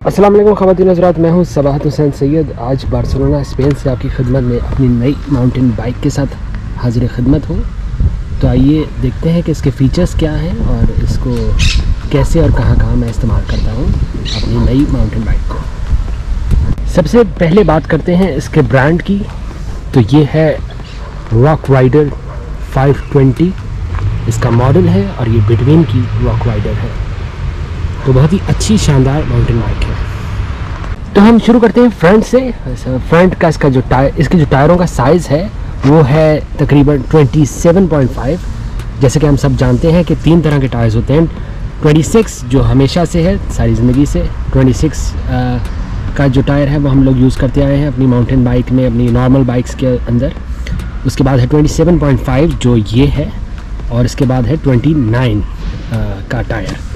अस्सलाम वालेकुम ख़वातीन हज़रात, मैं हूं सबाहत हुसैन सैयद। आज बार्सिलोना स्पेन से आपकी खिदमत में अपनी नई माउंटेन बाइक के साथ हाजिर खिदमत हूं। तो आइए देखते हैं कि इसके फ़ीचर्स क्या हैं और इसको कैसे और कहां मैं इस्तेमाल करता हूं अपनी नई माउंटेन बाइक को। सबसे पहले बात करते हैं इसके ब्रांड की। तो ये है रॉक राइडर 520 इसका मॉडल है और ये बिटवीन की रॉक राइडर है। तो बहुत ही अच्छी शानदार माउंटेन बाइक है। तो हम शुरू करते हैं फ्रंट से। फ्रंट का इसका इसके जो टायरों का साइज़ है वो है तकरीबन 27.5। जैसे कि हम सब जानते हैं कि 3 तरह के टायर्स होते हैं। 26 जो हमेशा से है, सारी ज़िंदगी से 26 का जो टायर है वो हम लोग यूज़ करते आए हैं अपनी माउंटेन बाइक में, अपनी नॉर्मल बाइक्स के अंदर। उसके बाद है 27.5 जो ये है, और इसके बाद है 29 का टायर।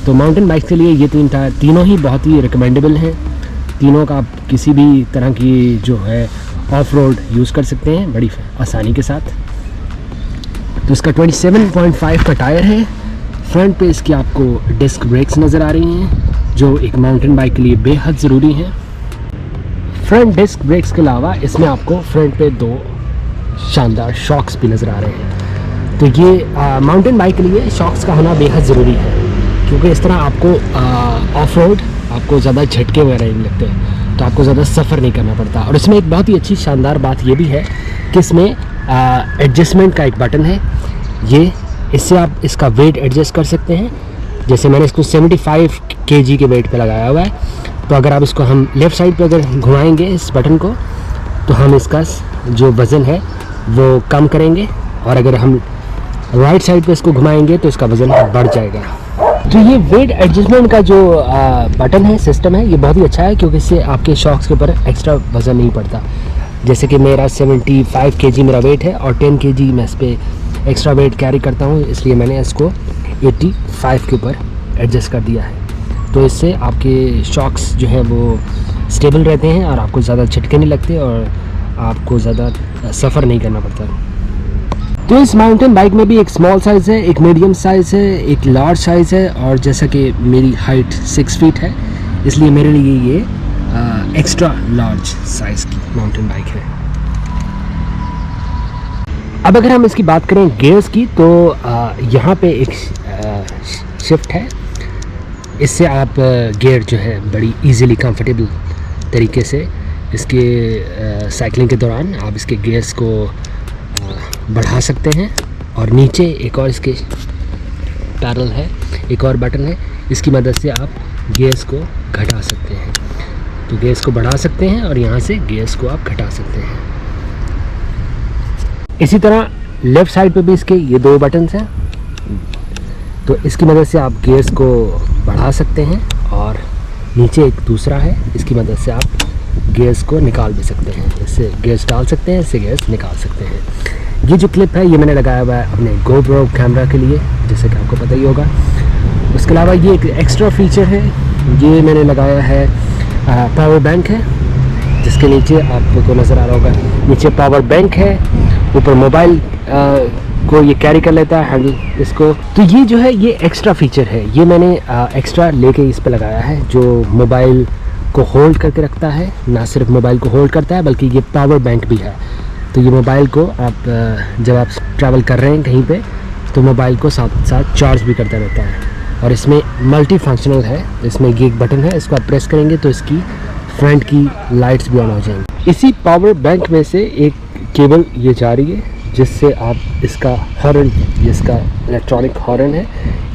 तो माउंटेन बाइक के लिए ये 3 टायर तीनों ही बहुत ही रिकमेंडेबल हैं। तीनों का आप किसी भी तरह की जो है ऑफ रोड यूज़ कर सकते हैं बड़ी आसानी के साथ। तो इसका 27.5 का टायर है। फ्रंट पे इसकी आपको डिस्क ब्रेक्स नज़र आ रही हैं जो एक माउंटेन बाइक के लिए बेहद ज़रूरी हैं। फ्रंट डिस्क ब्रेक्स के अलावा इसमें आपको फ्रंट पे 2 शानदार शॉक्स भी नज़र आ रहे हैं। तो ये माउंटेन बाइक के लिए शॉक्स का होना बेहद ज़रूरी है, क्योंकि इस तरह आपको ऑफ रोड आपको ज़्यादा झटके वगैरह नहीं लगते, तो आपको ज़्यादा सफ़र नहीं करना पड़ता। और इसमें एक बहुत ही अच्छी शानदार बात ये भी है कि इसमें एडजस्टमेंट का एक बटन है। ये इससे आप इसका वेट एडजस्ट कर सकते हैं। जैसे मैंने इसको 75 kg के वेट पे लगाया हुआ है, तो अगर आप इसको हम लेफ़्ट साइड पे अगर घुमाएंगे इस बटन को, तो हम इसका जो वज़न है वो कम करेंगे, और अगर हम राइट साइड पे इसको घुमाएंगे तो इसका वज़न बढ़ जाएगा। तो ये वेट एडजस्टमेंट का जो बटन है, सिस्टम है, ये बहुत ही अच्छा है, क्योंकि इससे आपके शॉक्स के ऊपर एक्स्ट्रा वज़न नहीं पड़ता। जैसे कि मेरा 75 kg मेरा वेट है और 10 kg मैं इस पर एक्स्ट्रा वेट कैरी करता हूँ, इसलिए मैंने इसको 85 के ऊपर एडजस्ट कर दिया है। तो इससे आपके शॉक्स जो हैं वो स्टेबल रहते हैं और आपको ज़्यादा झटके नहीं लगते और आपको ज़्यादा सफ़र नहीं करना पड़ता। तो इस माउंटेन बाइक में भी एक स्मॉल साइज़ है, एक मीडियम साइज़ है, एक लार्ज साइज़ है, और जैसा कि मेरी हाइट 6 फीट है, इसलिए मेरे लिए ये एक्स्ट्रा लार्ज साइज़ की माउंटेन बाइक है। अब अगर हम इसकी बात करें गियर्स की, तो यहाँ पे एक शिफ्ट है। इससे आप गियर जो है बड़ी इजीली कंफर्टेबल तरीके से इसके साइकिलिंग के दौरान आप इसके गियर्स को बढ़ा सकते हैं। और नीचे एक और इसके पैडल है, एक और बटन है, इसकी मदद से आप गियर्स को घटा सकते हैं। तो गियर्स को बढ़ा सकते हैं और यहाँ से गियर्स को आप घटा सकते हैं। इसी तरह लेफ़्ट साइड पे भी इसके ये 2 बटन्स हैं, तो इसकी मदद से आप गियर्स को बढ़ा सकते हैं, और नीचे एक दूसरा है, इसकी मदद से आप गियर्स को निकाल भी सकते हैं। इससे गियर्स डाल सकते हैं, इससे गियर्स निकाल सकते हैं। ये जो क्लिप है ये मैंने लगाया हुआ है अपने GoPro कैमरा के लिए, जैसे कि आपको पता ही होगा। उसके अलावा ये एक एक्स्ट्रा फीचर है, ये मैंने लगाया है पावर बैंक है, जिसके नीचे आपको नज़र आ रहा होगा, नीचे पावर बैंक है, ऊपर मोबाइल को ये कैरी कर लेता है हैंडल इसको। तो ये जो है ये एक्स्ट्रा फीचर है, ये मैंने एक्स्ट्रा लेके इस पर लगाया है, जो मोबाइल को होल्ड करके रखता है। ना सिर्फ मोबाइल को होल्ड करता है बल्कि ये पावर बैंक भी है। तो ये मोबाइल को आप जब आप ट्रैवल कर रहे हैं कहीं पे, तो मोबाइल को साथ साथ चार्ज भी करता रहता है। और इसमें मल्टी फंक्शनल है, इसमें ये एक बटन है, इसको आप प्रेस करेंगे तो इसकी फ्रंट की लाइट्स भी ऑन हो जाएंगी। इसी पावर बैंक में से एक केबल ये जा रही है, जिससे आप इसका हॉर्न, जिसका इलेक्ट्रॉनिक हॉर्न है,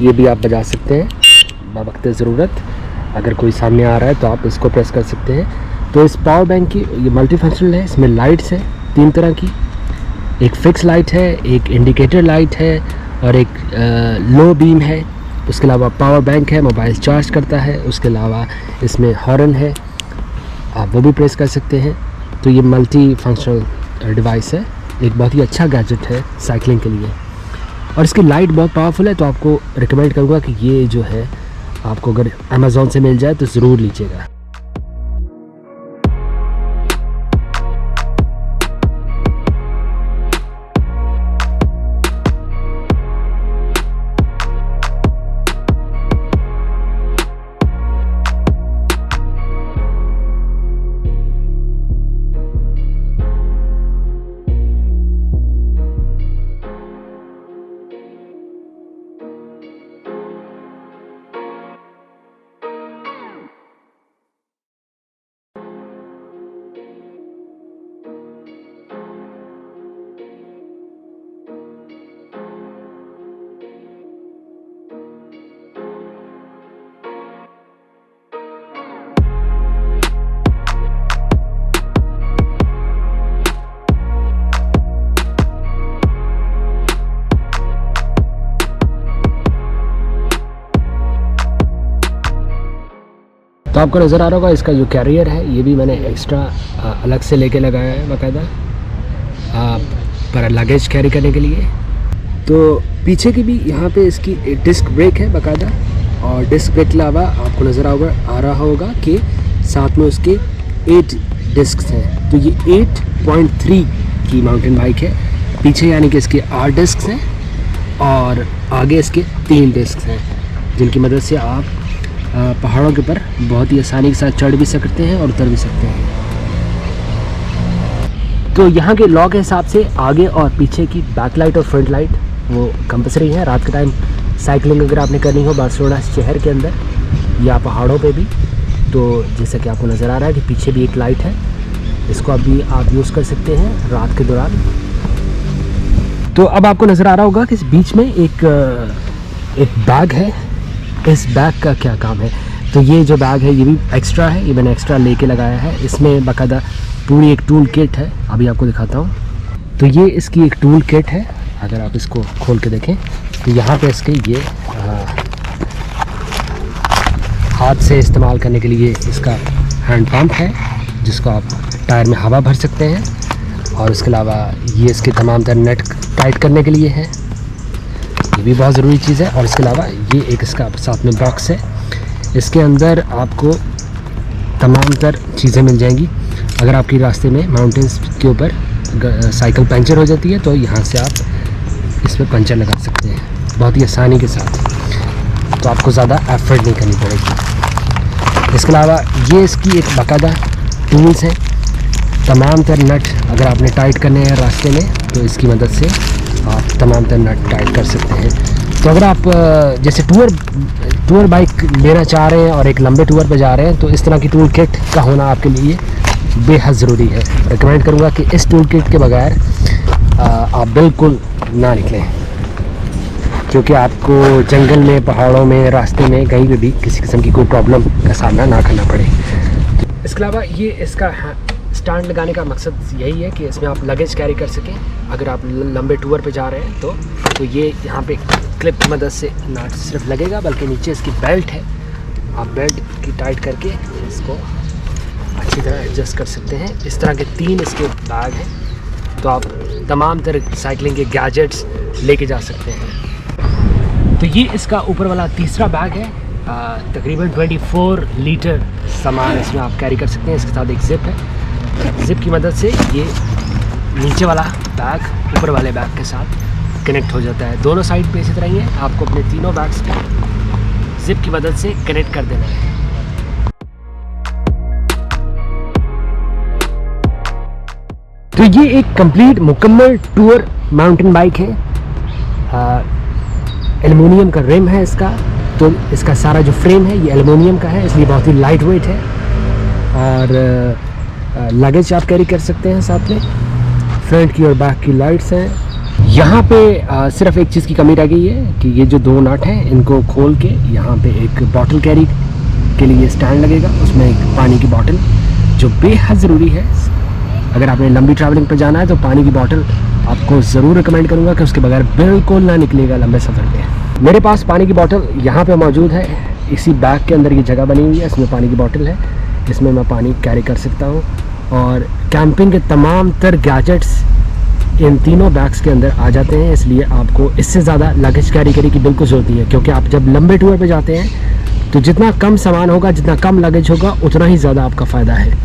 ये भी आप बजा सकते हैं बवक्त ज़रूरत। अगर कोई सामने आ रहा है तो आप इसको प्रेस कर सकते हैं। तो इस पावर बैंक की ये मल्टी फंक्शनल है, इसमें लाइट्स है 3 तरह की, एक फिक्स लाइट है, एक इंडिकेटर लाइट है, और एक लो बीम है। उसके अलावा पावर बैंक है, मोबाइल चार्ज करता है। उसके अलावा इसमें हॉर्न है, आप वो भी प्रेस कर सकते हैं। तो ये मल्टी फंक्शनल डिवाइस है, एक बहुत ही अच्छा गैजेट है साइकिलिंग के लिए, और इसकी लाइट बहुत पावरफुल है। तो आपको रिकमेंड करूँगा कि ये जो है आपको अगर अमेज़ॉन से मिल जाए तो ज़रूर लीजिएगा। तो आपको नज़र आ रहा होगा इसका जो कैरियर है ये भी मैंने एक्स्ट्रा अलग से लेके लगाया है बाकायदा पर लगेज कैरी करने के लिए। तो पीछे की भी यहाँ पे इसकी डिस्क ब्रेक है बाकायदा, और डिस्क ब्रेक के अलावा आपको नज़र आ रहा होगा कि साथ में उसके 8 डिस्क हैं। तो ये 8.3 की माउंटेन बाइक है। पीछे यानी कि इसके 8 डिस्क हैं और आगे इसके 3 डिस्क हैं, जिनकी मदद से आप पहाड़ों के ऊपर बहुत ही आसानी के साथ चढ़ भी सकते हैं और उतर भी सकते हैं। तो यहाँ के लॉ के हिसाब से आगे और पीछे की बैक लाइट और फ्रंट लाइट वो कंपलसरी है। रात के टाइम साइकिलिंग अगर आपने करनी हो बार्सिलोना शहर के अंदर या पहाड़ों पे भी, तो जैसा कि आपको नज़र आ रहा है कि पीछे भी एक लाइट है, इसको अभी आप यूज़ कर सकते हैं रात के दौरान। तो अब आपको नज़र आ रहा होगा कि इस बीच में एक बैग है। इस बैग का क्या काम है? तो ये जो बैग है ये भी एक्स्ट्रा है, ये मैंने एक्स्ट्रा लेके लगाया है। इसमें बाकायदा पूरी एक टूल किट है, अभी आपको दिखाता हूँ। तो ये इसकी एक टूल किट है। अगर आप इसको खोल के देखें तो यहाँ पे इसके ये हाथ से इस्तेमाल करने के लिए इसका हैंड पंप है, जिसको आप टायर में हवा भर सकते हैं। और उसके अलावा ये इसके तमाम तरह नट टाइट करने के लिए है, ये भी बहुत ज़रूरी चीज़ है। और इसके अलावा ये एक इसका साथ में बॉक्स है, इसके अंदर आपको तमाम तरह चीज़ें मिल जाएंगी। अगर आपकी रास्ते में माउंटेन्स के ऊपर साइकिल पंचर हो जाती है तो यहाँ से आप इस पर पंचर लगा सकते हैं बहुत ही आसानी के साथ, तो आपको ज़्यादा एफर्ट नहीं करनी पड़ेगी। इसके अलावा ये इसकी एक बाकायदा टूल्स हैं, तमाम तरह नट अगर आपने टाइट करने हैं रास्ते में तो इसकी मदद से आप तमाम तरह नट टाइट कर सकते हैं। तो अगर आप जैसे टूर बाइक लेना चाह रहे हैं और एक लंबे टूर पर जा रहे हैं तो इस तरह की टूल किट का होना आपके लिए बेहद ज़रूरी है। रिकमेंड करूँगा कि इस टूल किट के बगैर आप बिल्कुल ना निकलें, क्योंकि आपको जंगल में, पहाड़ों में, रास्ते में कहीं पे भी किसी किस्म की कोई प्रॉब्लम का सामना ना करना पड़े। इसके अलावा ये इसका स्टैंड लगाने का मकसद यही है कि इसमें आप लगेज कैरी कर सकें। अगर आप लंबे टूर पे जा रहे हैं तो ये यहाँ पे क्लिप की मदद से ना सिर्फ लगेगा बल्कि नीचे इसकी बेल्ट है, आप बेल्ट की टाइट करके इसको अच्छी तरह एडजस्ट कर सकते हैं। इस तरह के 3 इसके बैग हैं, तो आप तमाम तरह साइकिलिंग के गैजेट्स लेके जा सकते हैं। तो ये इसका ऊपर वाला तीसरा बैग है, तकरीबन 24 लीटर सामान इसमें आप कैरी कर सकते हैं। इसके साथ एक ज़िप है, ज़िप की मदद से ये नीचे वाला बैग ऊपर वाले बैग के साथ कनेक्ट हो जाता है। दोनों साइड पे इसी तरह ही है, आपको अपने तीनों बैग्स को ज़िप की मदद से कनेक्ट कर देना है। तो ये एक कंप्लीट मुकम्मल टूर माउंटेन बाइक है। एल्युमिनियम का रिम है इसका, तो इसका सारा जो फ्रेम है ये एल्युमिनियम का है, इसलिए बहुत ही लाइट वेट है। और लगेज आप कैरी कर सकते हैं साथ में। फ्रंट की और बैक की लाइट्स हैं। यहाँ पे सिर्फ एक चीज़ की कमी रह गई है कि ये जो 2 नट हैं इनको खोल के यहाँ पे एक बॉटल कैरी के लिए स्टैंड लगेगा, उसमें एक पानी की बॉटल जो बेहद ज़रूरी है। अगर आपने लंबी ट्रैवलिंग पर जाना है तो पानी की बोतल आपको ज़रूर रिकमेंड करूँगा कि उसके बगैर बिल्कुल ना निकलिएगा लंबे सफ़र पे। मेरे पास पानी की बोतल यहाँ पे मौजूद है, इसी बैग के अंदर ये जगह बनी हुई है, इसमें पानी की बोतल है, इसमें मैं पानी कैरी कर सकता हूँ। और कैंपिंग के तमाम तर गैजेट्स इन तीनों बैग्स के अंदर आ जाते हैं, इसलिए आपको इससे ज़्यादा लगेज कैरी करने की बिल्कुल ज़रूरत नहीं है। क्योंकि आप जब लंबे टूर पर जाते हैं तो जितना कम सामान होगा, जितना कम लगेज होगा, उतना ही ज़्यादा आपका फ़ायदा है।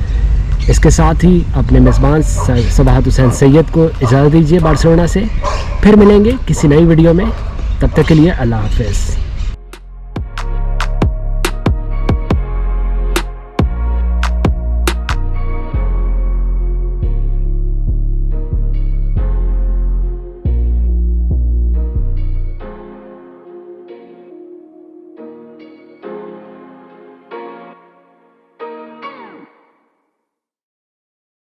इसके साथ ही अपने मेज़बान सबाहत हुसैन सैयद को इजाज़त दीजिए बार्सिलोना से। फिर मिलेंगे किसी नई वीडियो में, तब तक के लिए अल्लाह हाफ़िज़।